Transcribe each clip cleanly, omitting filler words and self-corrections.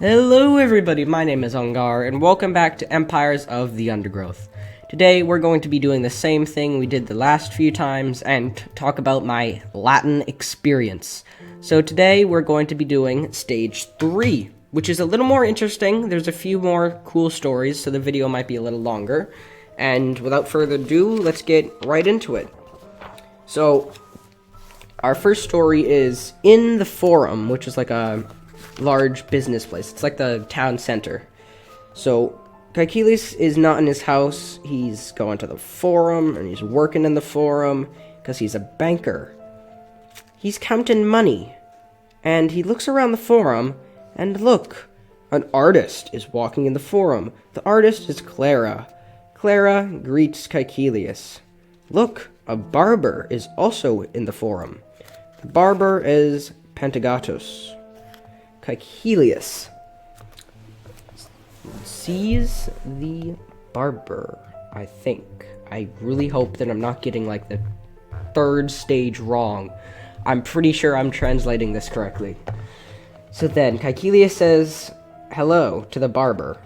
Hello everybody, my name is Ungar, and welcome back to Empires of the Undergrowth. Today we're going to be doing the same thing we did the last few times and talk about my Latin experience. So today we're going to be doing Stage 3, which is a little more interesting. There's a few more cool stories, so the video might be a little longer. And without further ado, let's get right into it. So, our first story is in the Forum, which is like a large business place. It's like the town center. So Caecilius is not in his house. He's going to the Forum, and he's working in the Forum because he's a banker. He's counting money, and he looks around the Forum, and look, an artist is walking in the Forum. The artist is Clara. Clara greets Caecilius. Look, a barber is also in the Forum. The barber is Pentagatus. Caecilius sees the barber, I think. I really hope that I'm not getting like the third stage wrong. I'm pretty sure I'm translating this correctly. So then Caecilius says hello to the barber,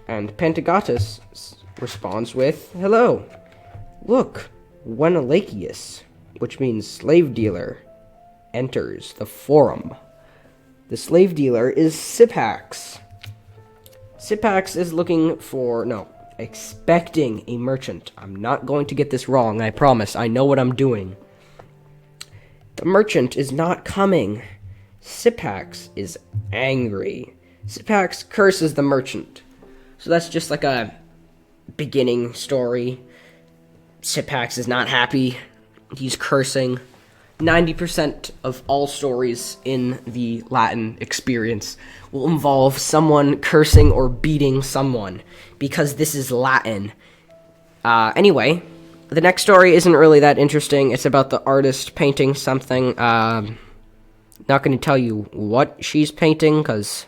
and Pentagatus responds with hello. Look, Wenelacius, which means slave dealer, enters the Forum. The slave dealer is Syphax. Syphax is expecting a merchant. I'm not going to get this wrong, I promise. I know what I'm doing. The merchant is not coming. Syphax is angry. Syphax curses the merchant. So that's just like a beginning story. Syphax is not happy. He's cursing. 90% of all stories in the Latin experience will involve someone cursing or beating someone, because this is Latin. Anyway, the next story isn't really that interesting. It's about the artist painting something. Not going to tell you what she's painting, because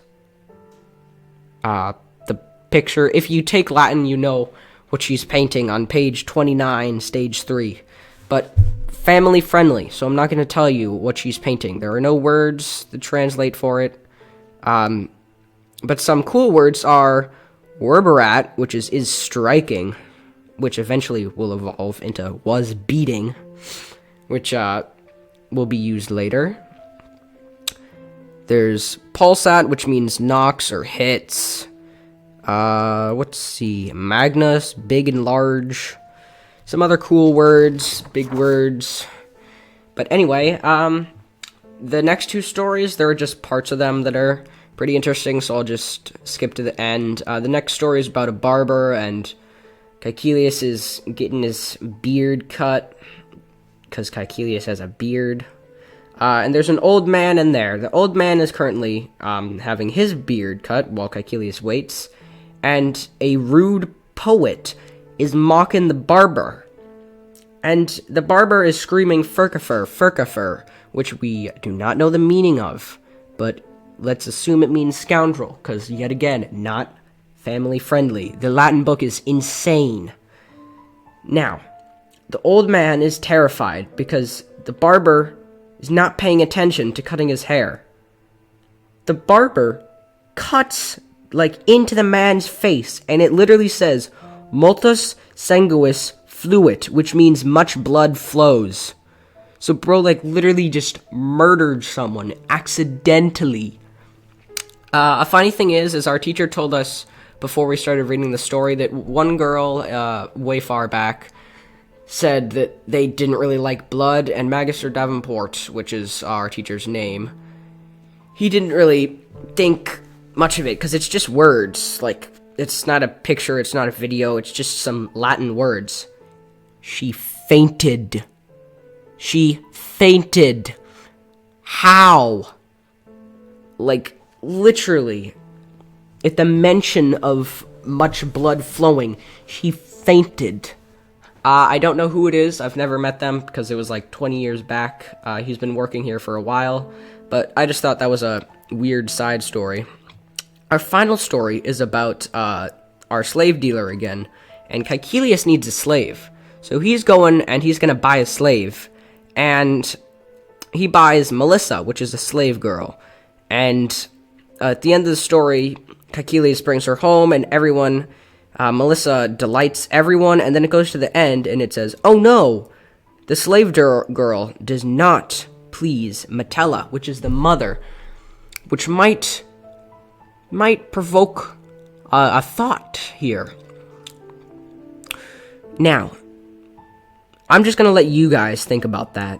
the picture, if you take Latin, you know what she's painting on page 29, stage 3. But family friendly, so I'm not going to tell you what she's painting. There are no words to translate for it. But some cool words are werberat, which is striking, which eventually will evolve into was beating, which will be used later. There's pulsat, which means knocks or hits. Let's see, magnus, big and large. Some other cool words, big words. But anyway, the next two stories, there are just parts of them that are pretty interesting, so I'll just skip to the end. The next story is about a barber, and Caecilius is getting his beard cut, because Caecilius has a beard. And there's an old man in there. The old man is currently having his beard cut while Caecilius waits, and a rude poet is mocking the barber. And the barber is screaming furcifer, furcifer, which we do not know the meaning of, but let's assume it means scoundrel, because yet again, not family friendly. The Latin book is insane. Now, the old man is terrified because the barber is not paying attention to cutting his hair. The barber cuts into the man's face, and it literally says multus sanguis fluit, which means much blood flows. So bro literally just murdered someone accidentally. A funny thing is our teacher told us before we started reading the story that one girl way far back said that they didn't really like blood, and Magister Davenport, which is our teacher's name, he didn't really think much of it because it's just words. It's not a picture, it's not a video, it's just some Latin words. She fainted. She fainted. How? Literally, at the mention of much blood flowing, she fainted. I don't know who it is. I've never met them because it was 20 years back. He's been working here for a while, but I just thought that was a weird side story. Our final story is about our slave dealer again, and Caecilius needs a slave. So he's going and he's going to buy a slave, and he buys Melissa, which is a slave girl, and at the end of the story, Caecilius brings her home, and everyone, Melissa delights everyone, and then it goes to the end, and it says, "Oh no, the slave girl does not please Metella," which is the mother, which might provoke a thought here. Now, I'm just going to let you guys think about that.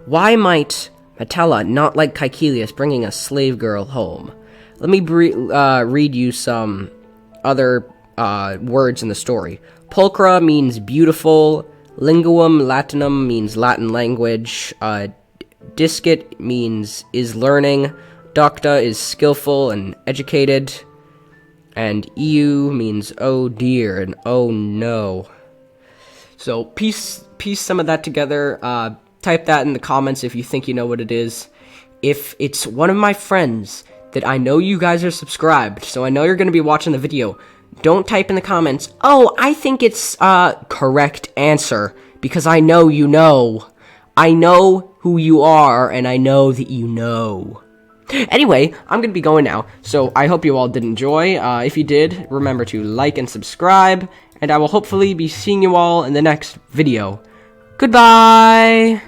Why might Metella not like Caecilius bringing a slave girl home? Let me read you some other words in the story. Pulchra means beautiful. Linguum Latinum means Latin language. Discit means is learning. Docta is skillful and educated. And EU means oh dear and oh no. So piece some of that together. Type that in the comments if you think you know what it is. If it's one of my friends that I know you guys are subscribed, so I know you're going to be watching the video, don't type in the comments, "Oh, I think it's correct answer," because I know you know. I know who you are, and I know that you know. Anyway, I'm going to be going now, so I hope you all did enjoy. If you did, remember to like and subscribe, and I will hopefully be seeing you all in the next video. Goodbye!